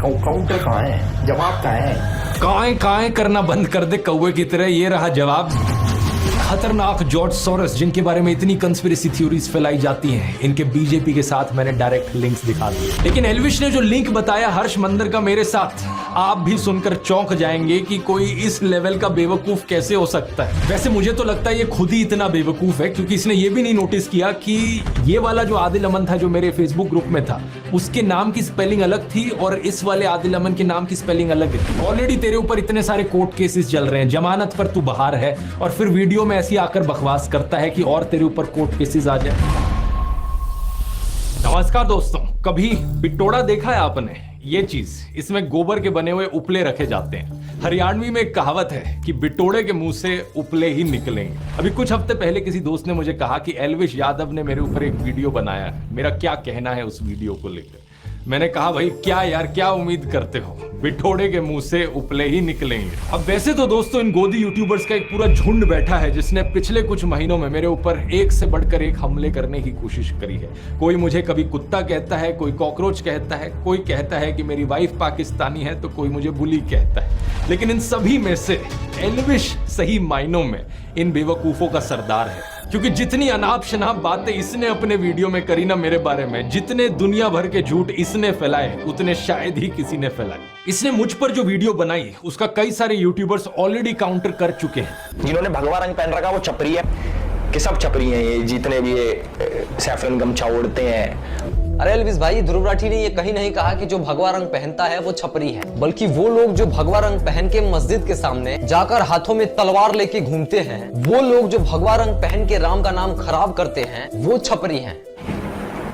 Counter कहाँ है, जवाब कहाँ है? काएं करना बंद कर दे कौवे की तरह, ये रहा जवाब। खतरनाक जॉर्ज सोरोस, जिनके बारे में इतनी कंस्पिरेसी थ्योरीज फैलाई जाती हैं, इनके बीजेपी के साथ मैंने डायरेक्ट लिंक्स दिखा दिए। लेकिन एल्विश ने जो लिंक बताया हर्ष मंदर का मेरे साथ, आप भी सुनकर चौंक जाएंगे कि कोई इस लेवल का बेवकूफ कैसे हो सकता है। वैसे मुझे तो लगता है ये खुद ही इतना बेवकूफ है, क्योंकि इसने ये भी नहीं नोटिस किया कि ये वाला जो आदिल अमन था जो मेरे फेसबुक ग्रुप में था, उसके नाम की स्पेलिंग अलग थी और इस वाले आदिल अमन के नाम की स्पेलिंग अलग थी। ऑलरेडी तेरे ऊपर इतने सारे कोर्ट केसेस चल रहे हैं, जमानत पर तू बाहर है, और फिर वीडियो में ऐसी आकर बकवास करता है कि और तेरे ऊपर कोर्ट केसेस आ जाए। नमस्कार दोस्तों, कभी बिटोड़ा देखा है आपने? ये चीज, इसमें गोबर के बने हुए उपले रखे जाते हैं। हरियाणवी में एक कहावत है कि बिटोड़े के मुंह से उपले ही निकलेंगे। अभी कुछ हफ्ते पहले किसी दोस्त ने मुझे कहा कि एल्विश यादव ने मेरे ऊपर एक वीडियो बनाया है, मेरा क्या कहना है उस वीडियो को लेकर। मैंने कहा भाई क्या यार, क्या उम्मीद करते हो, बिठोड़े के मुंह से उपले ही निकलेंगे। अब वैसे तो दोस्तों इन गोदी यूट्यूबर्स का एक पूरा झुंड बैठा है जिसने पिछले कुछ महीनों में मेरे ऊपर एक से बढ़कर एक हमले करने की कोशिश करी है। कोई मुझे कभी कुत्ता कहता है, कोई कॉकरोच कहता है, कोई कहता है कि मेरी वाइफ पाकिस्तानी है, तो कोई मुझे बुली कहता है। लेकिन इन सभी में से एल्विश सही मायनों में इन बेवकूफों का सरदार है, क्योंकि जितनी अनाप शनाप बातें इसने अपने वीडियो में करी ना मेरे बारे में, जितने दुनिया भर के झूठ इसने फैलाए, उतने शायद ही किसी ने फैलाए। इसने मुझ पर जो वीडियो बनाई उसका कई सारे यूट्यूबर्स ऑलरेडी काउंटर कर चुके हैं। जिन्होंने भगवा रंग पहन रखा वो छपरी है, कि सब छपरी हैं ये, जितने भी ये सैफरन गमछा ओढ़ते हैं। अरे एल्विश भाई, ध्रुव राठी ने ये कहीं नहीं कहा कि जो भगवा रंग पहनता है वो छपरी है, बल्कि वो लोग जो भगवा रंग पहन के मस्जिद के सामने जाकर हाथों में तलवार लेके घूमते हैं, वो लोग जो भगवा रंग पहन के राम का नाम खराब करते हैं, वो छपरी हैं।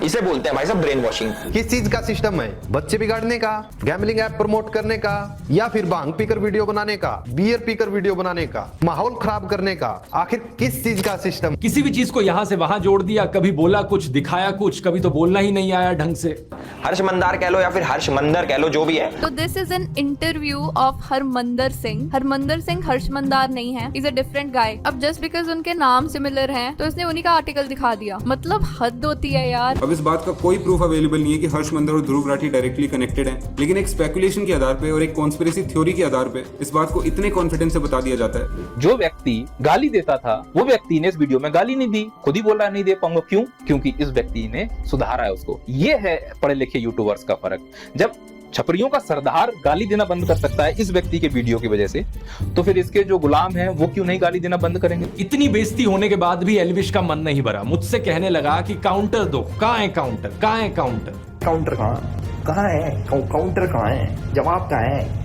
इसे बोलते हैं भाई साहब ब्रेन वॉशिंग। किस चीज का सिस्टम है? बच्चे बिगाड़ने का, गैम्बलिंग ऐप प्रमोट करने का, या फिर भांग पीकर वीडियो बनाने का, बियर पीकर वीडियो बनाने का, माहौल खराब करने का? आखिर किस चीज का सिस्टम? किसी भी चीज को यहां से वहां जोड़ दिया, कभी बोला कुछ, दिखाया कुछ, कभी तो बोलना ही नहीं आया ढंग से। हर्ष मंदार कह लो या फिर हर्ष मंदर कह लो, जो भी है। तो this is an interview of Harmandar Singh. Harmandar Singh Harsh Mander नहीं है, इज अ डिफरेंट गाय। अब जस्ट बिकॉज उनके नाम सिमिलर हैं तो इसने उन्हीं का आर्टिकल दिखा दिया, मतलब हद होती है यार। अब इस बात का कोई प्रूफ अवेलेबल नहीं है कि हर्ष मंदर और ध्रुव राठी डायरेक्टली कनेक्टेड हैं, लेकिन एक स्पेकुलेशन के आधार पे और एक कॉन्स्पिरेसी थ्योरी के आधार पे इस बात को इतने कॉन्फिडेंस से बता दिया जाता है। जो व्यक्ति गाली देता था वो व्यक्ति ने इस वीडियो में गाली नहीं दी, खुद ही बोल रहा नहीं दे पाऊंगा। क्यों? क्योंकि इस व्यक्ति ने सुधारा है उसको। ये है पढ़े लिखे यूट्यूबर्स का फर्क। जब छपरियों का सरदार गाली देना बंद कर सकता है इस व्यक्ति के वीडियो की वजह से, तो फिर इसके जो गुलाम हैं वो क्यों नहीं गाली देना बंद करेंगे? इतनी बेइज्जती होने के बाद भी एल्विश का मन नहीं भरा, मुझसे कहने लगा कि काउंटर दो। कहाँ है काउंटर, कहाँ है काउंटर? काउंटर कहाँ है? काउंटर कहाँ है? जवाब कहाँ है?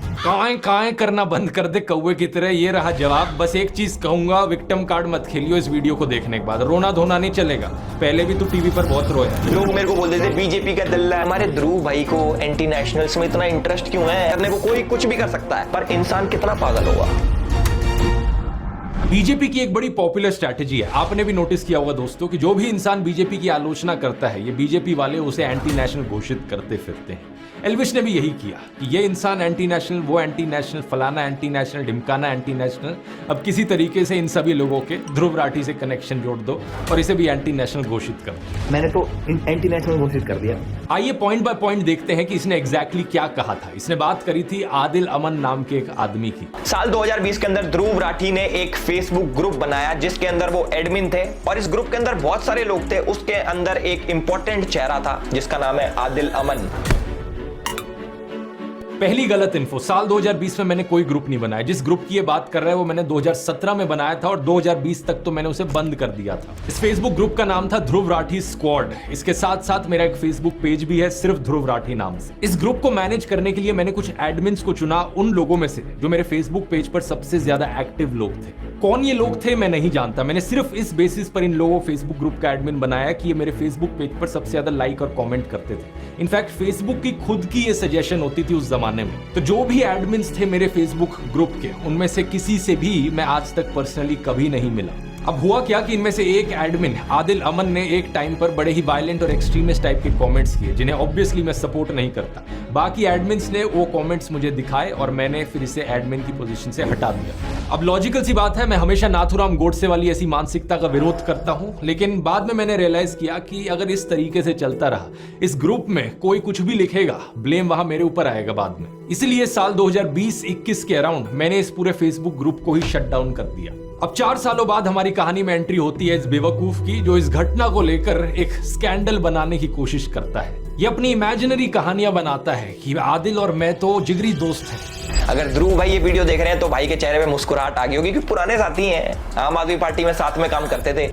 काएं करना बंद कर दे कौवे की तरह, ये रहा जवाब। बस एक चीज कहूंगा, विक्टिम कार्ड मत खेलियो इस वीडियो को देखने के बाद। रोना धोना नहीं चलेगा, पहले भी तू टीवी पर बहुत रोया। लोग मेरे को बोलते थे बीजेपी का दल्ला है। हमारे ध्रुव भाई को एंटी नेशनल्स में इतना इंटरेस्ट क्यों है? करने को कोई कुछ भी कर सकता है, पर इंसान कितना पागल होगा। बीजेपी की एक बड़ी पॉपुलर स्ट्रैटेजी है, आपने भी नोटिस किया होगा दोस्तों, कि जो भी इंसान बीजेपी की आलोचना करता है, ये बीजेपी वाले उसे एंटी नेशनल घोषित करते फिरते हैं। एल्विश ने भी यही किया कि ये इंसान एंटी नेशनल, वो एंटी नेशनल, फलाना एंटी नेशनल, ढिमकाना एंटी नेशनल। अब किसी तरीके से इन सभी लोगों के ध्रुव राठी से कनेक्शन जोड़ दो और इसे भी एंटी नेशनल घोषित कर दो। मैंने तो एंटी नेशनल घोषित कर दिया। आइए पॉइंट बाय पॉइंट देखते हैं कि इसने एग्जैक्टली क्या कहा था। इसने बात करी थी आदिल अमन नाम के एक आदमी की। साल 2020 के अंदर ध्रुव राठी ने एक फेसबुक ग्रुप बनाया जिसके अंदर वो एडमिन थे, और इस ग्रुप के अंदर बहुत सारे लोग थे। उसके अंदर एक इंपॉर्टेंट चेहरा था जिसका नाम है आदिल अमन। पहली गलत इन्फो, साल 2020 में मैंने कोई ग्रुप नहीं बनाया। जिस ग्रुप की ये बात कर रहा है वो मैंने 2017 में बनाया था और 2020 तक तो मैंने उसे बंद कर दिया था। इस फेसबुक ग्रुप का नाम था ध्रुव राठी स्क्वाड। इसके साथ साथ मेरा एक फेसबुक पेज भी है सिर्फ ध्रुव राठी नाम से। इस ग्रुप को मैनेज करने के लिए मैंने कुछ एडमिन्स को चुना, उन लोगों में से जो मेरे फेसबुक पेज पर सबसे ज्यादा एक्टिव लोग थे। कौन ये लोग थे मैं नहीं जानता, मैंने सिर्फ इस बेसिस पर इन लोगों फेसबुक ग्रुप का एडमिन बनाया कि ये मेरे फेसबुक पेज पर सबसे ज्यादा लाइक और कमेंट करते थे। इनफैक्ट फेसबुक की खुद की ये सजेशन होती थी उस जमाने में। तो जो भी एडमिन्स थे मेरे फेसबुक ग्रुप के, उनमें से किसी से भी मैं आज तक पर्सनली कभी नहीं मिला। अब हुआ क्या कि इनमें से एक एडमिन आदिल अमन ने एक टाइम पर बड़े ही वायलेंट और एक्सट्रीमिस्ट टाइप के कमेंट्स किए, जिन्हें ऑब्वियसली मैं सपोर्ट नहीं करता। बाकी एडमिन्स ने वो कमेंट्स मुझे दिखाए और मैंने फिर इसे एडमिन की पोजीशन से हटा दिया। अब लॉजिकल सी बात है, मैं हमेशा नाथुराम गोडसे वाली ऐसी मानसिकता का विरोध करता हूं, लेकिन बाद में मैंने रियलाइज किया कि अगर इस तरीके से चलता रहा, इस ग्रुप में कोई कुछ भी लिखेगा, ब्लेम वहां मेरे ऊपर आएगा बाद में। इसलिए साल 2020-21 के अराउंड मैंने इस पूरे फेसबुक ग्रुप को ही शट डाउन कर दिया। अब 4 सालों बाद हमारी कहानी में एंट्री होती है इस बेवकूफ की, जो इस घटना को लेकर एक स्कैंडल बनाने की कोशिश करता है। ये अपनी इमेजिनरी कहानियां बनाता है कि आदिल और मैं तो जिगरी दोस्त हैं। अगर ध्रुव भाई ये वीडियो देख रहे हैं तो भाई के चेहरे पे मुस्कुराहट आ गई होगी, क्योंकि पुराने साथी हैं, आम आदमी पार्टी में साथ में काम करते थे।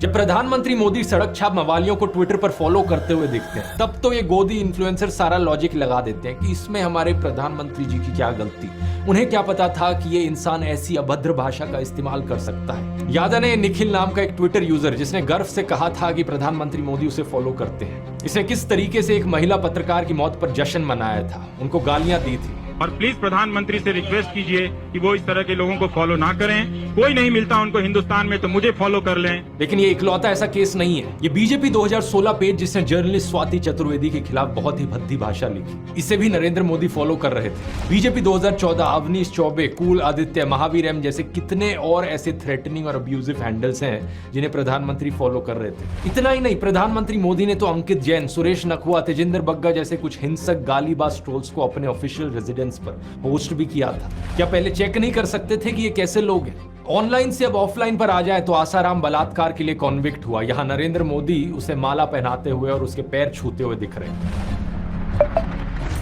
जब प्रधानमंत्री मोदी सड़क छाप मवालियों को ट्विटर पर फॉलो करते हुए दिखते हैं, तब तो ये गोदी इन्फ्लुएंसर सारा लॉजिक लगा देते हैं कि इसमें हमारे प्रधानमंत्री जी की क्या गलती। उन्हें क्या पता था कि ये इंसान ऐसी अभद्र भाषा का इस्तेमाल कर सकता है। याद है निखिल नाम का एक ट्विटर यूजर जिसने गर्व से कहा था कि प्रधानमंत्री मोदी उसे फॉलो करते हैं। इसने किस तरीके से एक महिला पत्रकार की मौत पर जश्न मनाया था, उनको गालियां दी थी। और प्लीज प्रधानमंत्री से रिक्वेस्ट कीजिए कि वो इस तरह के लोगों को फॉलो ना करें। कोई नहीं मिलता उनको हिंदुस्तान में तो मुझे फॉलो कर लें। लेकिन ये इकलौता ऐसा केस नहीं है। ये बीजेपी 2016 पेज जिसने जर्नलिस्ट स्वाति चतुर्वेदी के खिलाफ बहुत ही भद्दी भाषा लिखी, इसे भी नरेंद्र मोदी फॉलो कर रहे थे। बीजेपी 2014 अवनीश चौबे, कुल आदित्य, महावीर एम जैसे कितने और ऐसे थ्रेटनिंग और अब्यूजिव हैंडल्स हैं जिन्हें प्रधानमंत्री फॉलो कर रहे थे। इतना ही नहीं, प्रधानमंत्री मोदी ने तो अंकित जैन, सुरेश नखुआ, तेजिंदर बग्गा जैसे कुछ हिंसक गालीबाज ट्रोल्स को अपने ऑफिशियल रेजिडेंस पर पोस्ट भी किया था। क्या पहले चेक नहीं कर सकते थे कि ये कैसे लोग हैं? ऑनलाइन से अब ऑफलाइन पर आ जाए तो आसाराम बलात्कार के लिए कॉन्विक्ट हुआ, यहाँ नरेंद्र मोदी उसे माला पहनाते हुए और उसके पैर छूते हुए दिख रहे हैं।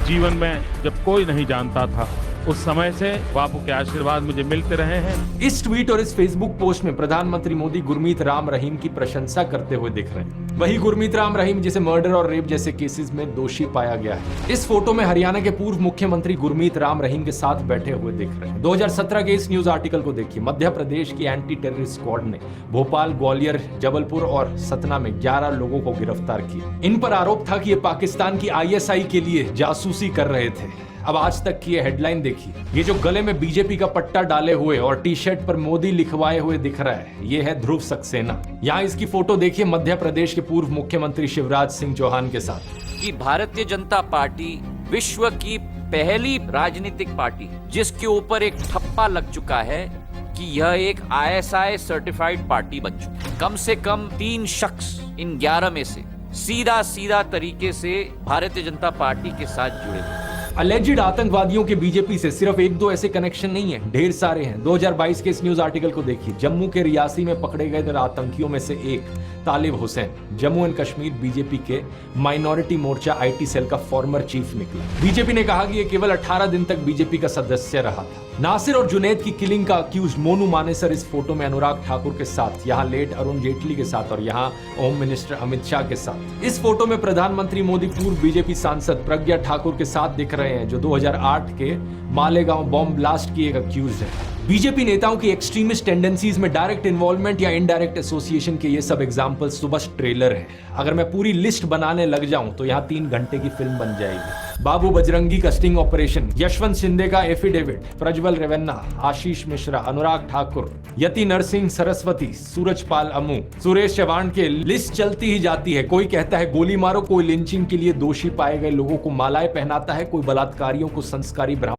जीवन में जब कोई नहीं जानता था, उस समय से बापू के आशीर्वाद मुझे मिलते रहे हैं। इस ट्वीट और इस फेसबुक पोस्ट में प्रधानमंत्री मोदी गुरमीत राम रहीम की प्रशंसा करते हुए दिख रहे हैं। वही गुरमीत राम रहीम जिसे मर्डर और रेप जैसे केसेस में दोषी पाया गया है। इस फोटो में हरियाणा के पूर्व मुख्यमंत्री गुरमीत राम रहीम के साथ बैठे हुए दिख रहे हैं। 2017 के इस न्यूज आर्टिकल को देखिए। मध्य प्रदेश की एंटी टेररिस्ट स्क्वाड ने भोपाल, ग्वालियर, जबलपुर और सतना में 11 लोगों को गिरफ्तार किया। इन पर आरोप था कि ये पाकिस्तान की ISI के लिए जासूसी कर रहे थे। अब आज तक की ये हेडलाइन देखिए। ये जो गले में बीजेपी का पट्टा डाले हुए और टी-शर्ट पर मोदी लिखवाए हुए दिख रहा है, ये है ध्रुव सक्सेना। यहाँ इसकी फोटो देखिए मध्य प्रदेश के पूर्व मुख्यमंत्री शिवराज सिंह चौहान के साथ। कि भारतीय जनता पार्टी विश्व की पहली राजनीतिक पार्टी जिसके ऊपर एक ठप्पा लग चुका है कि यह एक ISI सर्टिफाइड पार्टी बन चुकी है। कम से कम 3 शख्स इन 11 में से सीधा तरीके से भारतीय जनता पार्टी के साथ जुड़े हुए। अलेजिड आतंकवादियों के बीजेपी से सिर्फ 1-2 ऐसे कनेक्शन नहीं है, ढेर सारे हैं। 2022 के इस न्यूज आर्टिकल को देखिए। जम्मू के रियासी में पकड़े गए आतंकियों में से एक तालिब हुसैन जम्मू एंड कश्मीर बीजेपी के माइनॉरिटी मोर्चा IT सेल का फॉर्मर चीफ निकला। बीजेपी ने कहा कि यह केवल 18 दिन तक बीजेपी का सदस्य रहा था। नासिर और जुनैद की किलिंग का अक्यूज मोनू मानेसर इस फोटो में अनुराग ठाकुर के साथ, यहाँ लेट अरुण जेटली के साथ और यहाँ होम मिनिस्टर अमित शाह के साथ। इस फोटो में प्रधानमंत्री मोदी पूर्व बीजेपी सांसद प्रज्ञा ठाकुर के साथ दिख रहे हैं, जो 2008 के मालेगांव बॉम्ब ब्लास्ट की एक अक्यूज है। बीजेपी नेताओं की एक्सट्रीमिस्ट टेंडेंसीज में डायरेक्ट इन्वॉल्वमेंट या इनडायरेक्ट एसोसिएशन के ये सब एग्जांपल्स तो बस ट्रेलर हैं। अगर मैं पूरी लिस्ट बनाने लग जाऊं तो यहाँ 3 घंटे की फिल्म बन जाएगी। बाबू बजरंगी का स्टिंग ऑपरेशन, यशवंत शिंदे का एफिडेविट, प्रज्वल रेवन्ना, आशीष मिश्रा, अनुराग ठाकुर, यति नरसिंह सरस्वती, सूरजपाल अमू, सुरेश चव्हाण के लिस्ट चलती ही जाती है। कोई कहता है गोली मारो, कोई लिंचिंग के लिए दोषी पाए गए लोगों को मालाएं पहनाता है, कोई बलात्कारियों को संस्कारी ब्राह्मण